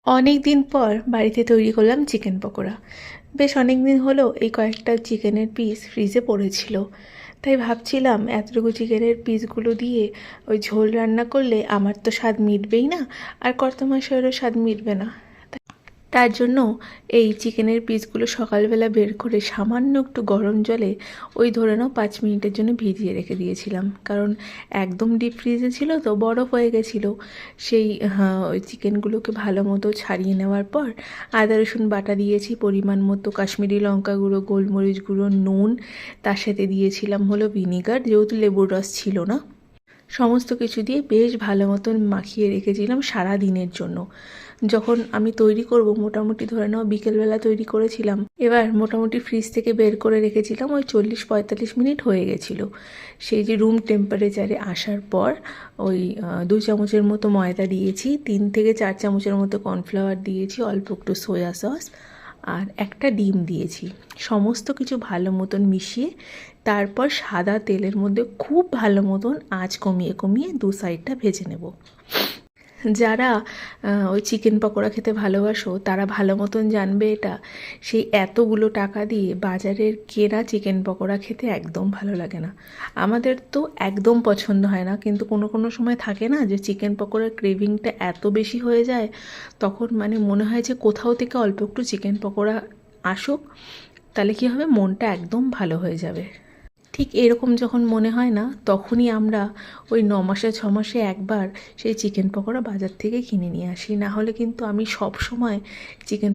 অনেক দিন পর বাড়িতে তৈরি করলাম চিকেন পকোড়া। বেশ অনেক দিন হলো এই কয়েকটা চিকেনের পিস ফ্রিজে পড়েছিল। তাই ভাবছিলাম এতটুকু চিকেনের পিসগুলো দিয়ে ওই ঝোল রান্না করলে আমার তো স্বাদ মিটবেই না, আর কর্তামশাইয়েরও স্বাদ মিটবে না। তার জন্য এই চিকেনের পিসগুলো সকালবেলা বের করে সামান্য একটু গরম জলে ওই ধরে নাও 5 মিনিটের জন্য ভিজিয়ে রেখে দিয়েছিলাম, কারণ একদম ডিপ ফ্রিজে ছিল তো বরফ হয়ে গেছিলো। সেই ওই চিকেনগুলোকে ভালো মতো ছাড়িয়ে নেওয়ার পর আদা রসুন বাটা দিয়েছি, পরিমাণ মতো কাশ্মীরি লঙ্কা গুঁড়ো, গোলমরিচ গুঁড়ো, নুন, তার সাথে দিয়েছিলাম হলো ভিনিগার, যেহেতু লেবুর রস ছিল না। সমস্ত কিছু দিয়ে বেশ ভালো মতন মাখিয়ে রেখেছিলাম সারা দিনের জন্য। যখন আমি তৈরি করব, মোটামুটি ধরে নাও বিকেলবেলা তৈরি করেছিলাম, এবার মোটামুটি ফ্রিজ থেকে বের করে রেখেছিলাম ওই 40-45 মিনিট হয়ে গেছিলো। সেই যে রুম টেম্পারেচারে আসার পর ওই 2 চামচের মতো ময়দা দিয়েছি, 3 থেকে 4 চামচের মতো কর্নফ্লাওয়ার দিয়েছি, অল্প একটু সয়া সস আর একটা ডিম দিয়েছি। সমস্ত কিছু ভালো মতন মিশিয়ে তারপর সাদা তেলের মধ্যে খুব ভালো মতন আঁচ কমিয়ে কমিয়ে দু সাইডটা ভেজে নেব। যারা ওই চিকেন পকোড়া খেতে ভালোবাসো তারা ভালো মতন জানবে এটা। সেই এতগুলো টাকা দিয়ে বাজারের কেনা চিকেন পকোড়া খেতে একদম ভালো লাগে না। আমাদের তো একদম পছন্দ হয় না, কিন্তু কোনো কোনো সময় থাকে না যে চিকেন পকোড়ার ক্রেভিংটা এত বেশি হয়ে যায়, তখন মানে মনে হয় যে কোথাও থেকে অল্প একটু চিকেন পকোড়া আসুক, তাহলে কী হবে, মনটা একদম ভালো হয়ে যাবে। ঠিক এরকম যখন মনে হয় না, তখনই আমরা ওই 9 মাসে 6 মাসে একবার সেই চিকেন পকোড়া বাজার থেকে কিনে নিয়ে আসি। না হলে কিন্তু আমি সব সময় চিকেন